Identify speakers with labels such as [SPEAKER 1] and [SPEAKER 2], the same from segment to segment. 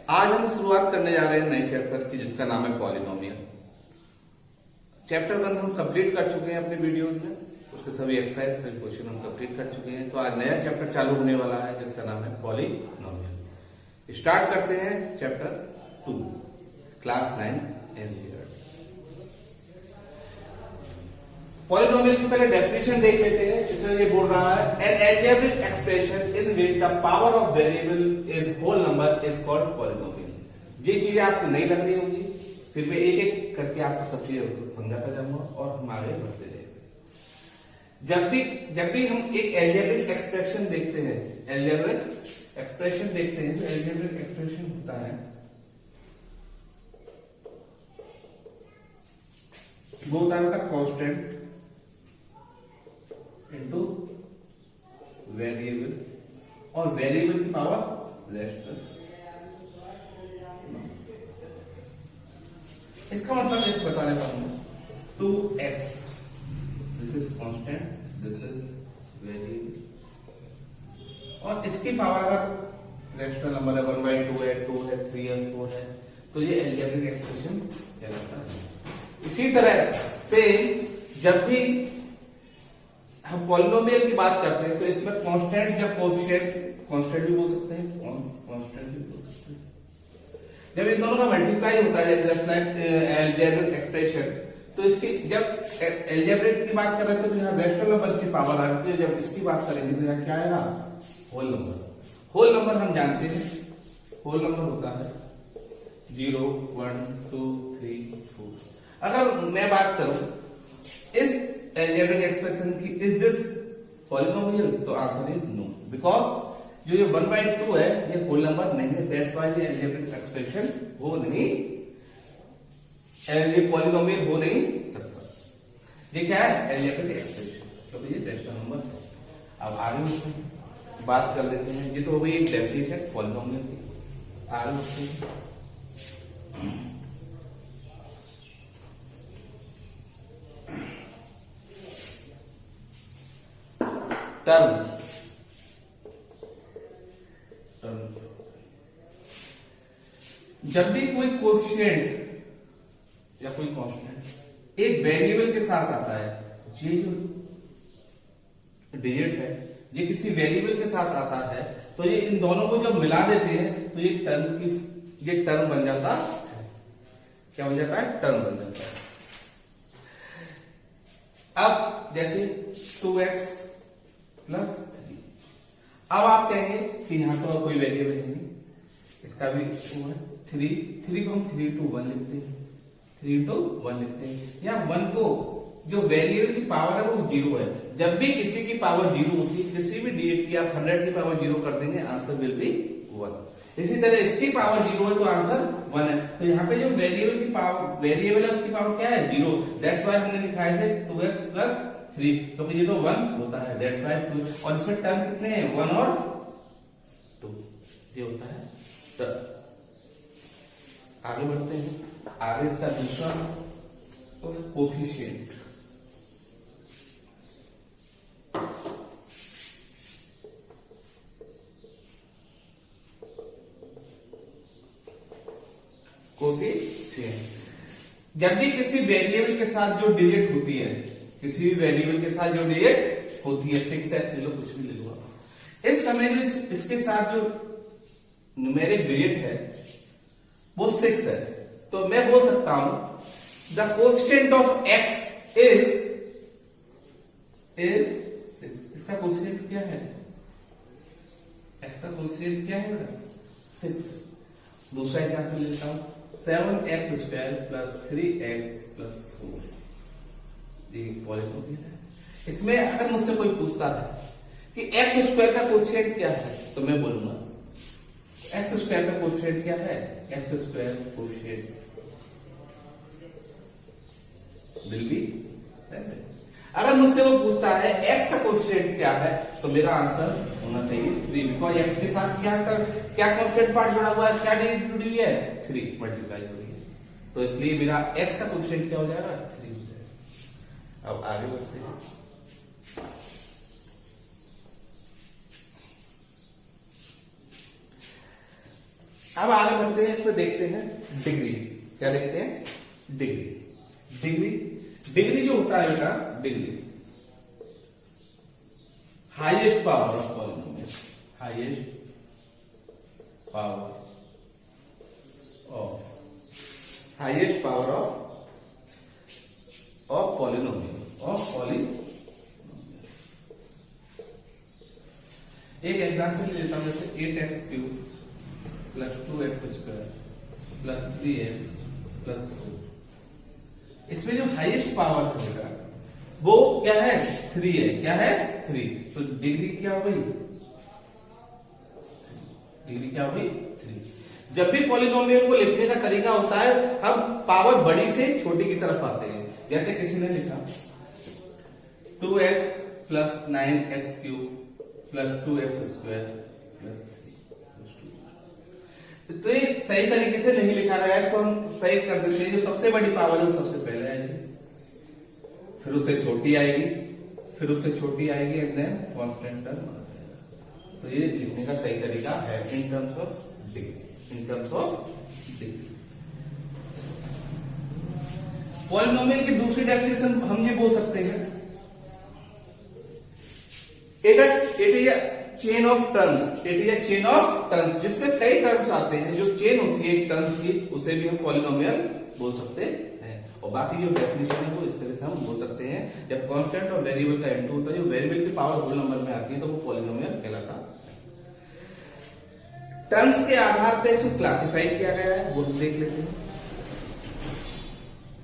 [SPEAKER 1] आज हम शुरुआत करने जा रहे हैं नए चैप्टर की जिसका नाम है पॉलिनोमियल। चैप्टर 1 हम कंप्लीट कर चुके हैं अपने वीडियोस में, उसके सभी एक्सरसाइज सभी क्वेश्चन हम कंप्लीट कर चुके हैं। तो आज नया चैप्टर चालू होने वाला है जिसका नाम है पॉलिनोमियल। स्टार्ट करते हैं चैप्टर 2 क्लास 9 एनसीईआरटी। पॉलिनोमियल की पहले डेफिनेशन देख लेते हैं। इसमें ये बोल रहा है an algebraic expression in which the power of variable is whole number is called polynomial. ये चीजें आपको नहीं लग रही होंगी, फिर मैं एक एक करके आपको सब चीजें समझाता जाऊंगा और हम आगे बढ़ते जाएंगे। जब भी हम एक एल्जेब्रिक एक्सप्रेशन देखते हैं, एल्जेब्रिक एक्सप्रेशन देखते हैं, तो एल्जेब्रिक एक्सप्रेशन होता है वो होता है कांस्टेंट इनटू वेरिएबल और वेरिएबल की पावर रेशनल। इसका मतलब एक बता देता हूं, 2x this is constant, this is variable और इसकी पावर अगर रेशनल नंबर है 1/2 है, 2 है, 3 है, 4 है, तो ये एल्जेब्रिक एक्सप्रेशन कहलाता है। इसी तरह सेम जब भी हम पॉलिनोमियल की बात करते हैं तो इसमें कांस्टेंट या कोएफिशिएंट, कांस्टेंट भी बोल सकते हैं, कांस्टेंट भी बोल सकते हैं। जब इन दोनों का मल्टीप्लाई होता है जस्ट लाइक एल्जेब्रिक एक्सप्रेशन, तो इसकी जब एल्जेब्रिक की बात कर रहे थे तो यहाँ रेशनल नंबर की पावर आ जाती है, जब इसकी बात करेंगे तो यहाँ क्या आएगा, होल नंबर। होल नंबर हम जानते हैं, होल नंबर होता है 0, 1, 2, 3, 4। अगर मैं बात करूं इस एल्जेब्रिक एक्सप्रेशन की, इज दिस पॉलिनोमियल, तो आंसर इज नो, बिकॉज जो 1/2 है ये होल नंबर नहीं है, दैट्स व्हाई ये एल्जेब्रिक एक्सप्रेशन हो नहीं, ये पॉलिनोमियल हो नहीं सकता। ये क्या है, एल्जेब्रिक एक्सप्रेशन, तो ये रेशनल नंबर है। अब आगे बात कर लेते हैं। ये तो हो गई एक डेफिनेशन पॉलिनोमियल की। आगे बढ़ते हैं। टर्म जब भी कोई कोएफिशिएंट या कोई कांस्टेंट एक वेरिएबल के साथ आता है, ये जो डिजिट है ये किसी वेरिएबल के साथ आता है, तो ये इन दोनों को जब मिला देते हैं तो ये टर्म बन जाता है। क्या बन जाता है, टर्म बन जाता है। अब जैसे 2x प्लस 3, अब आप कहेंगे कि यहां तो कोई वेरिएबल नहीं, इसका भी 2 है, 3 को हम 3 into 1 लिखते हैं, 3 into 1 लिखते हैं। या 1 को जो वेरिएबल की पावर है वो 0 है। जब भी किसी की पावर 0 होती है, किसी भी डिजिट की आप 100 की पावर 0 कर देंगे, आंसर विल बी 1। इसी तरह इसकी पावर 0 है तो आंसर 1 है। तो यहाँ पे जो वेरिएबल की पावर, वेरिएबल है उसकी पावर क्या है, 0, दैट्स व्हाई हमने लिखा है 2x प्लस 3, तो ये तो 1 होता है, दैट्स व्हाई 2। और इसमें टर्म कितने हैं, 1 और 2, ये होता है टर्म। आगे बढ़ते हैं। आगे इसका दूसरा कोफिशिएंट। कोफिशिएंट जब भी किसी वेरिएबल के साथ जो डिजिट होती है, किसी भी वेरिएबल के साथ जो डिजिट होती है, 6 है, ले लो, कुछ भी ले लो, इस समय में इसके साथ जो न्यूमेरिक डिजिट है वो 6 है, तो मैं बोल सकता हूं the coefficient of x is 6। इसका कोएफिशिएंट क्या है, x का कोएफिशिएंट क्या है, 6। दूसरा एग्जांपल लेता हूं, 7x² प्लस 3x प्लस 4, ये पॉलिनोमियल है। इसमें अगर मुझसे कोई पूछता है कि x² का कोएफिशिएंट क्या है, तो मैं बोलूंगा x² का कोएफिशिएंट क्या है, x² कोएफिशिएंट विल बी 7। अगर मुझसे वो पूछता है x का कोएफिशिएंट क्या है, तो मेरा आंसर होना चाहिए 3, बिकॉज x के साथ क्या कांस्टेंट पार्ट जुड़ा हुआ है, क्या डिजिट जुड़ी हुई है, 3 मल्टीप्लाई हो रही है, तो इसलिए मेरा x का कोएफिशिएंट क्या हो जाएगा, 3 हो जाएगा। अब आगे बढ़ते हैं। अब आगे बढ़ते हैं, इसमें देखते हैं डिग्री। क्या देखते हैं? डिग्री। डिग्री जो होता है बेटा, degree highest power of polynomial, highest power of polynomial, एक एग्जाम्पल लेता हूं, जैसे 8x³ plus 2x² plus 3x plus 4। इसमें जो हाईएस्ट पावर है बेटा वो क्या है? 3 है। क्या है? 3। तो डिग्री क्या हो गई? डिग्री क्या हो गई? 3। जब भी पॉलिनोमियल को लिखने का तरीका होता है, हम पावर बड़ी से छोटी की तरफ आते हैं। जैसे किसी ने लिखा 2x plus 9x³ plus 2x² plus 3। तो ये सही तरीके से नहीं लिखा गया है, इसको हम सही कर देते हैं। जो सबसे बड़ी पावर है वो सबसे पहले आएगी, फिर उससे छोटी आएगी, फिर उससे छोटी आएगी, एंड देन कांस्टेंट टर्म आ जाएगा। तो ये लिखने का सही तरीका है in terms of degree, in terms of degree. Polynomial की दूसरी डेफिनेशन हम ये बोल सकते हैं, it is a chain of terms, it is a chain of terms, जिसमें कई टर्म्स आते हैं। जो चेन होती है एक टर्म्स की, उसे भी हम पॉलिनोमियल बोल सकते हैं। और बाकी जो डेफिनेशन है वो इस तरह से हम बोल सकते हैं, जब कांस्टेंट और वेरिएबल का इनटू होता है, जो वेरिएबल की पावर होल नंबर में आती है, तो वो पॉलिनोमियल कहलाता है। टर्म्स के आधार पर इसको क्लासिफाई किया गया है, वो देख लेते हैं।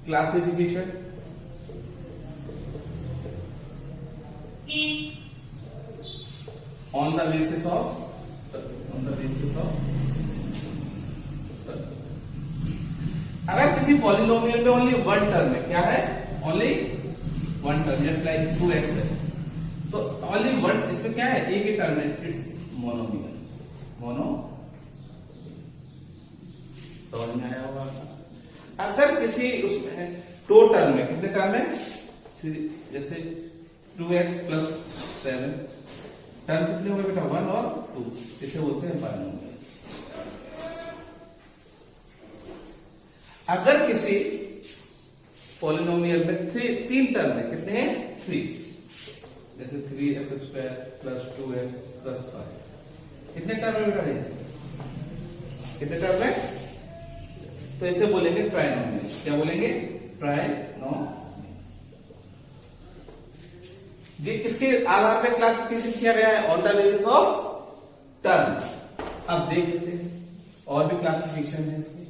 [SPEAKER 1] Classification, on the basis of अगर किसी पॉलिनोमियल में ओनली वन टर्म है, क्या है? Only one term, just like 2x है, तो ओनली वन, इसमें क्या है? एक ही टर्म है, इट्स मोनोमियल। समझ में आया होगा? अगर किसी उसमें दो टर्म है, कितने टर्म है? जैसे 2x प्लस 7, टर्म कितने हो गए बेटा? 1 और 2, इसे बोलते हैं बाइनोमियल। अगर किसी पॉलिनोमियल में तीन टर्म है, कितने हैं? 3, जैसे 3x² प्लस 2x प्लस 5, कितने टर्म है बेटा? कितने टर्म है? तो इसे बोलेंगे ट्राइनोमियल। क्या बोलेंगे? ट्राइनोमियल। ये किसके आधार पे क्लासिफिकेशन किया गया है? On the basis of term. अब देख लेते हैं और भी क्लासिफिकेशन है इसकी।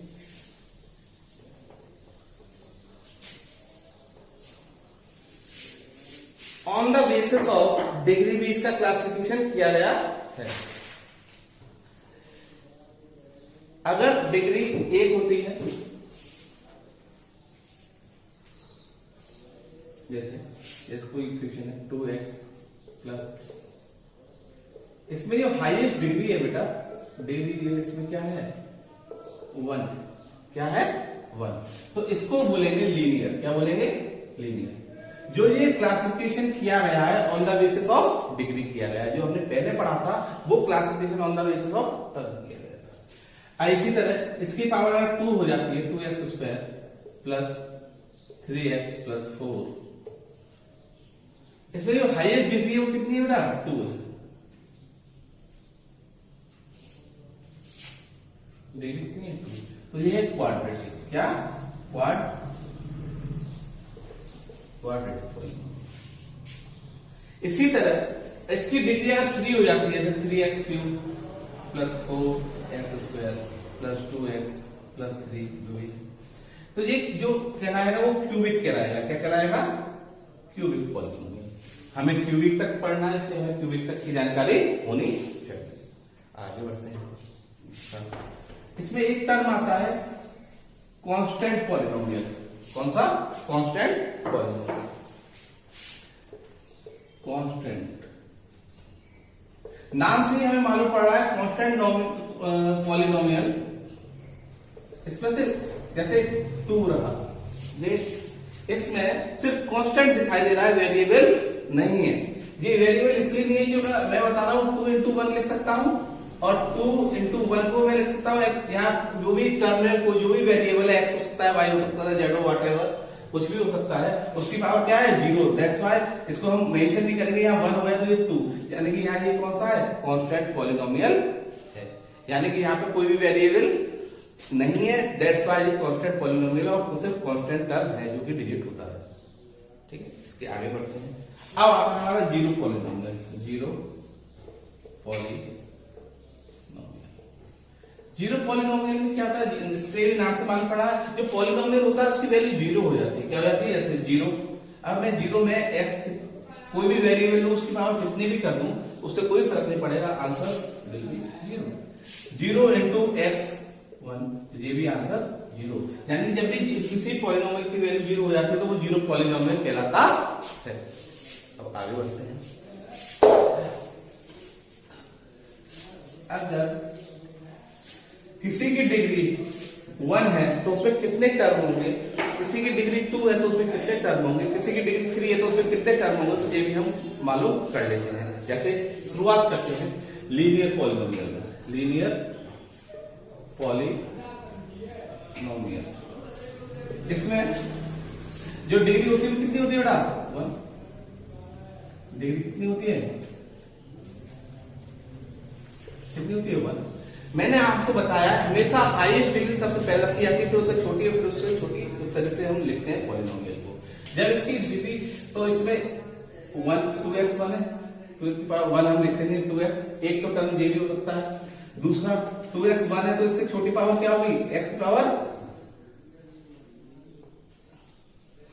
[SPEAKER 1] On the basis of degree भी इसका क्लासिफिकेशन किया गया है। अगर डिग्री 1 होती है, जैसे कोई इक्वेशन है 2x प्लस, इसमें जो हाईएस्ट डिग्री है बेटा, डिग्री इसमें क्या है? 1। क्या है? 1। तो इसको बोलेंगे लीनियर। क्या बोलेंगे? लीनियर। जो ये क्लासिफिकेशन किया गया है on the basis of degree किया गया है, जो हमने पहले पढ़ा था वो classification on the basis of term किया गया था। इसी तरह इसकी पावर अगर 2 हो जाती है, 2x² प्लस 3x प्लस 4, इसमें जो हाईएस्ट डिग्री है वो कितनी है? 2 है। डिग्री कितनी है? 2। तो ये है क्वाड्रेटिक। क्या? क्वाड्रेटिक। इसी तरह इसकी डिग्री अगर 3 हो जाती है, तो 3x³ plus 4x² plus 2x plus 3, जो भी, तो ये जो कहलाएगा वो क्यूबिक कहलाएगा। क्या कहलाएगा? Cubic polynomial. हमें क्यूबिक तक पढ़ना है, इसलिए हमें क्यूबिक तक की जानकारी होनी चाहिए। आगे बढ़ते हैं। इसमें एक टर्म आता है कांस्टेंट पॉलिनोमियल। कौन सा? Constant polynomial. कांस्टेंट नाम से ही हमें मालूम पड़ रहा है कांस्टेंट पॉलिनोमियल। इसमें से जैसे 2 रहा, ये इसमें सिर्फ कांस्टेंट दिखाई दे रहा है, वेरिएबल नहीं है। ये वेरिएबल इसलिए नहीं है, जो मैं बता रहा हूं 2 into 1 लिख सकता हूं, और 2 into 1 को मैं लिख सकता हूँ यहाँ जो भी टर्म है, कोई जो भी वेरिएबल है, एक्स हो सकता है, वाई हो सकता है, जेड हो, व्हाटएवर कुछ भी हो सकता है, उसकी पावर क्या है? 0। दैट्स व्हाई इसको हम मेंशन नहीं करेंगे। यहाँ 1 हो गया तो ये 2, यानी कि यहाँ ये कौन सा है? कांस्टेंट पॉलिनोमियल है, यानी कि यहाँ पे कोई भी वेरिएबल नहीं है। दैट्स व्हाई ये कांस्टेंट पॉलिनोमियल और सिर्फ कांस्टेंट टर्म है जो कि डिजिट होता है। ठीक है, इसके आगे बढ़ते हैं। अब आता है हमारा zero polynomial. Zero polynomial, zero polynomial में क्या होता है? इसके भी नाम से मालूम पड़ा है, जो पॉलिनोमियल होता है उसकी वैल्यू 0 हो जाती है। क्या हो जाती है? ऐसे 0। अब मैं 0 में एक्स कोई भी वेरिएबल लूं, उसकी पावर कितनी भी कर दूं, उससे कोई फर्क नहीं पड़ेगा, answer will be 0। 0 into x 1, ये भी आंसर 0। यानी जब भी किसी पॉलिनोमियल की वैल्यू 0 हो जाती है तो वो जीरो पॉलिनोमियल कहलाता है। अब आगे बढ़ते हैं। अगर किसी की डिग्री 1 है तो उसमें कितने टर्म होंगे, किसी की डिग्री 2 है तो उसमें कितने टर्म होंगे, किसी की डिग्री 3 है तो उसमें कितने टर्म होंगे, तो ये भी हम मालूम कर लेते हैं। जैसे शुरुआत करते हैं लीनियर पॉलिनोमियल में। लीनियर पॉलिनोमियल, इसमें जो डिग्री होती है कितनी होती है बेटा? 1। डिग्री कितनी होती है? कितनी होती है? 1। मैंने आपको बताया हमेशा हाईएस्ट डिग्री सबसे पहले रखी जाती है, फिर उससे छोटी है, फिर उससे छोटी। इस तरह से हम लिखते हैं पॉलिनोमियल को। जब इसकी डिग्री, तो इसमें 1 2x 1 है, 2 की पावर 1 हम लिखते हैं 2x। एक तो टर्म ये भी हो सकता है, दूसरा 2x 1 है तो इससे छोटी पावर क्या होगी? x की पावर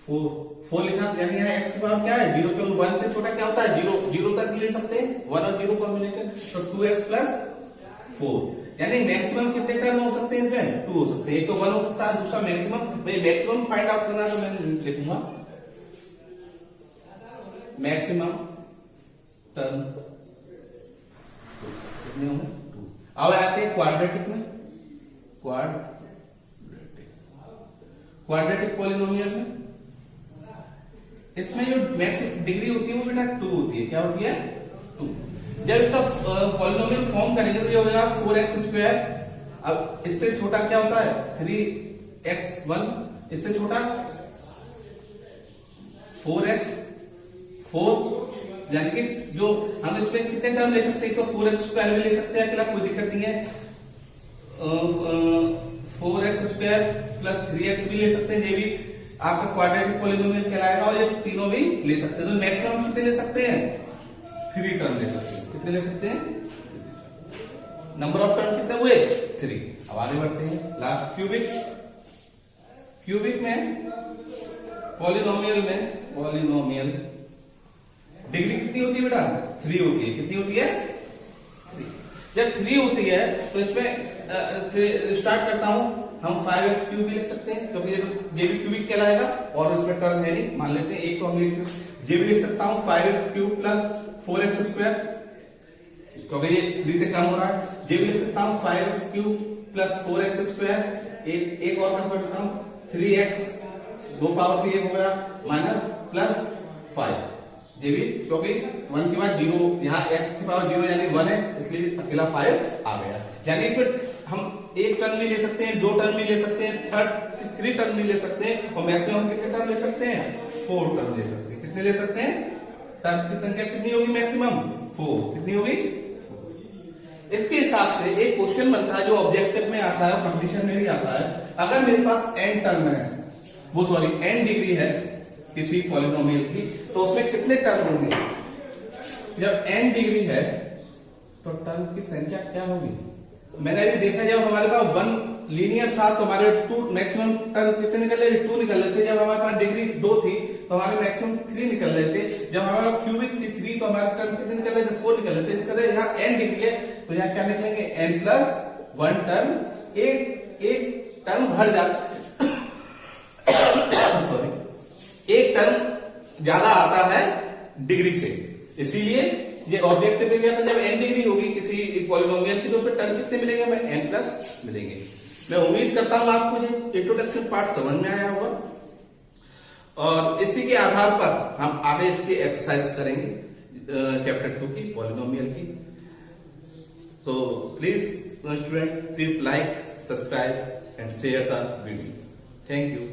[SPEAKER 1] 4 लिखा, यानी यहाँ x की पावर क्या है? 0, क्योंकि 1 से छोटा क्या होता है? 0 तक ले सकते हैं, 1 और 0 कॉम्बिनेशन, तो 2x प्लस 4, यानी मैक्सिमम कितने टर्म हो सकते हैं इसमें? 2 हो सकते हैं। एक तो 1 हो सकता है, दूसरा मैक्सिमम। मैक्सिमम फाइंड आउट करना तो मैं लिखूंगा मैक्सिमम टर्म कितने होंगे? 2। अब आते हैं क्वाड्रेटिक में। क्वाड्रेटिक पॉलिनोमियल में इसमें जो मैक्सिमम डिग्री होती है वो बेटा 2 होती है। क्या होती है? 2। जब इसका पॉलिनोमियल फॉर्म करेंगे तो ये हो जाएगा 4x²। अब इससे छोटा क्या होता है? 3x1। इससे छोटा 4x4, यानी कि जो हम इसमें कितने टर्म ले सकते हैं? तो 4x² भी ले सकते हैं, अकेला कोई दिक्कत नहीं है। 4x² प्लस 3x भी ले सकते हैं, ये भी आपका क्वाड्रेटिक पॉलिनोमियल कहलाएगा। और ये तीनों भी ले सकते हैं। तो मैक्सिमम कितने ले सकते हैं? 3 टर्म ले सकते हैं। कितने ले सकते हैं? नंबर ऑफ टर्म कितने हुए? 3। अब आगे बढ़ते हैं लास्ट क्यूबिक में। पॉलिनोमियल डिग्री कितनी होती है बेटा? 3 होती है। कितनी होती है? 3। जब 3 होती है तो इसमें स्टार्ट करता हूं, हम 5x³ भी लिख सकते हैं, क्योंकि ये भी क्यूबिक कहलाएगा और इसमें टर्म है नहीं, मान लेते हैं। एक तो हम ये भी लिख सकता हूं 5x³ प्लस 4x², क्योंकि ये 3 से कम हो रहा है। ये भी लिख सकता हूं 5x³ प्लस 4x²। एक और कम कर देता हूं 3x, 2 पावर 3 हो गया, माइनस प्लस 5। ये भी, क्योंकि 1 के बाद 0, यहाँ x की पावर 0 यानी 1 है, इसलिए अकेला 5 आ गया। यानी इसमें हम एक टर्म भी ले सकते हैं, 2 टर्म भी ले सकते हैं, 3 टर्म भी ले सकते हैं, और मैक्सिमम कितने टर्म ले सकते हैं? 4 टर्म ले सकते हैं। कितने ले सकते हैं? टर्म की संख्या कितनी होगी मैक्सिमम? 4। कितनी होगी? 4। इसके हिसाब से एक क्वेश्चन बनता है जो ऑब्जेक्टिव में आता है, कंपटीशन में भी आता है। अगर मेरे पास n टर्म है, वो सॉरी n डिग्री है किसी पॉलिनोमियल की, तो उसमें कितने टर्म होंगे? जब n डिग्री है तो टर्म की संख्या क्या होगी? मैंने अभी देखा, जब हमारे पास 1 लीनियर था तो हमारे 2 मैक्सिमम टर्म कितने निकल रहे? 2 निकल रहे थे। जब हमारे पास डिग्री 2 थी तो हमारे मैक्सिमम 3 निकल रहे थे। जब हमारे पास क्यूबिक थी 3 तो हमारे टर्म कितने निकल रहे थे? 4 निकल रहे थे। इस तरह यहाँ n डिग्री है तो यहाँ क्या निकलेंगे? n+1 term. एक टर्म भर जाता सॉरी, एक टर्म ज्यादा आता है डिग्री से, इसीलिए ये ऑब्जेक्टिव में गया था। जब n डिग्री होगी किसी पॉलिनोमियल की तो उसमें टर्म कितने मिलेंगे? हमें n+ मिलेंगे। मैं उम्मीद करता हूं आपको ये इंट्रोडक्शन पार्ट समझ में आया होगा, और इसी के आधार पर हम आगे इसकी एक्सरसाइज करेंगे चैप्टर 2 की, पॉलिनोमियल की। सो प्लीज तो student please like, subscribe and share the video. Thank you.